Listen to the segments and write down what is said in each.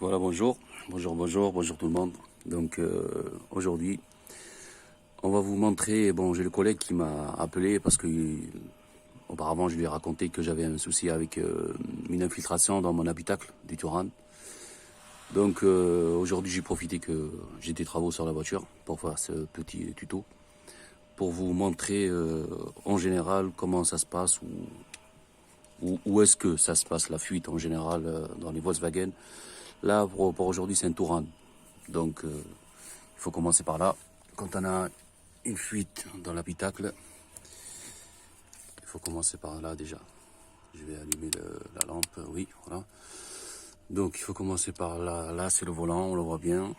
Voilà, bonjour tout le monde. Donc aujourd'hui, on va vous montrer, bon, j'ai le collègue qui m'a appelé parce que auparavant je lui ai raconté que j'avais un souci avec une infiltration dans mon habitacle du Touran. Donc aujourd'hui j'ai profité que j'ai des travaux sur la voiture pour faire ce petit tuto, pour vous montrer en général comment ça se passe, où est-ce que ça se passe, la fuite en général dans les Volkswagen. Là, pour aujourd'hui, c'est un Touran. Donc, il faut commencer par là. Quand on a une fuite dans l'habitacle, il faut commencer par là déjà. Je vais allumer la lampe, oui, voilà. Donc, il faut commencer par là. Là, c'est le volant, on le voit bien.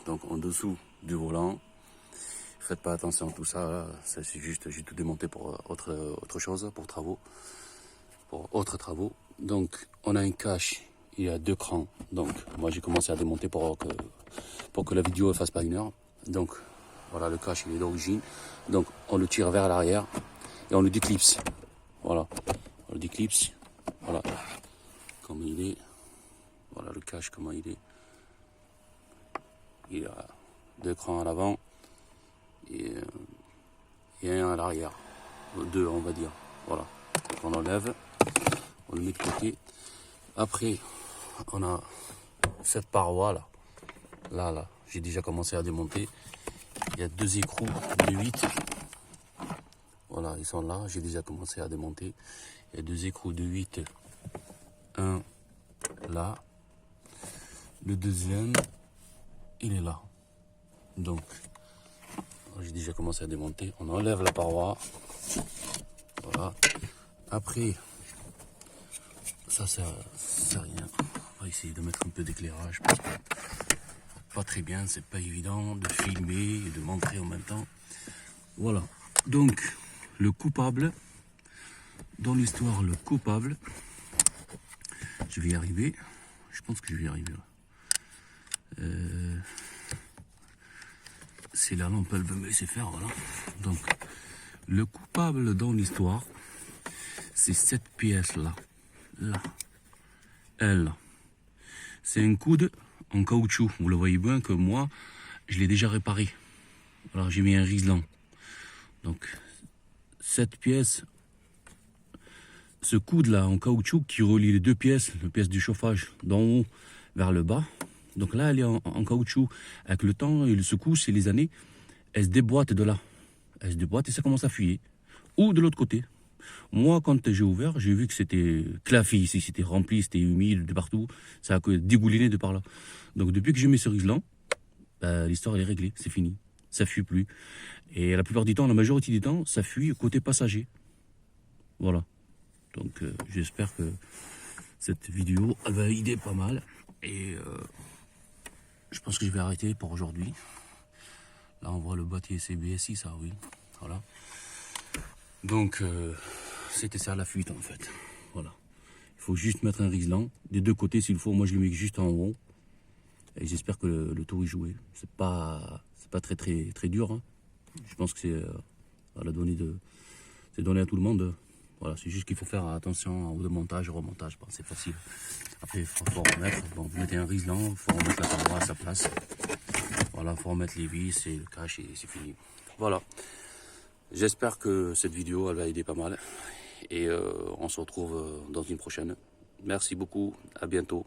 Donc, en dessous du volant. Faites pas attention à tout ça, là. Ça c'est juste, j'ai tout démonté pour autre chose, pour autres travaux. Donc, on a un cache. Il y a 2 crans, donc moi j'ai commencé à démonter pour que la vidéo ne fasse pas 1 heure. Donc voilà, le cache il est d'origine, donc on le tire vers l'arrière et on le déclipse. Voilà, on le déclipse, voilà, comme il est, voilà le cache comment il est. Il y a 2 crans à l'avant et 1 à l'arrière, 2 on va dire, voilà. Donc on enlève, on le met de côté. Après, on a cette paroi là, j'ai déjà commencé à démonter. Il y a 2 écrous de 8. Voilà, ils sont là, j'ai déjà commencé à démonter. Il y a 2 écrous de 8. Un là. Le deuxième, il est là. Donc, j'ai déjà commencé à démonter. On enlève la paroi. Voilà. Après, ça sert à rien. On va essayer de mettre un peu d'éclairage parce que pas très bien, c'est pas évident de filmer et de montrer en même temps. Voilà. Donc, le coupable, dans l'histoire, le coupable, je vais y arriver. Je pense que je vais y arriver. Si la lampe, elle veut me laisser faire, voilà. Donc, le coupable dans l'histoire, c'est cette pièce-là. Là. Elle. C'est un coude en caoutchouc. Vous le voyez bien que moi, je l'ai déjà réparé. Alors, j'ai mis un riselant. Donc, cette pièce, ce coude-là en caoutchouc qui relie les 2 pièces, la pièce du chauffage d'en haut vers le bas. Donc là, elle est en caoutchouc. Avec le temps et le secousse et les années, elle se déboîte de là. Elle se déboîte et ça commence à fuyer. Ou de l'autre côté. Moi, quand j'ai ouvert, j'ai vu que c'était clafé ici, c'était rempli, c'était humide de partout. Ça a dégouliné de par là. Donc depuis que j'ai mis ce riselant, l'histoire elle est réglée, c'est fini. Ça fuit plus. Et la plupart du temps, la majorité du temps, ça fuit côté passager. Voilà. Donc j'espère que cette vidéo va aider pas mal. Et je pense que je vais arrêter pour aujourd'hui. Là, on voit le boîtier CBSI, ça, oui. Voilà. Donc, c'était ça la fuite, en fait. Voilà. Il faut juste mettre un riselant. Des 2 côtés, s'il faut. Moi, je le mets juste en haut. Et j'espère que le tour est joué. C'est pas très dur. Hein. Je pense que c'est donné à tout le monde. Voilà, c'est juste qu'il faut faire attention au démontage, au remontage. Bon, c'est facile. Après, il faut remettre. Bon, vous mettez un riselant, il faut remettre la paroi à sa place. Voilà, il faut remettre les vis et le cache et c'est fini. Voilà. J'espère que cette vidéo, elle va aider pas mal. Et on se retrouve dans une prochaine. Merci beaucoup. À bientôt.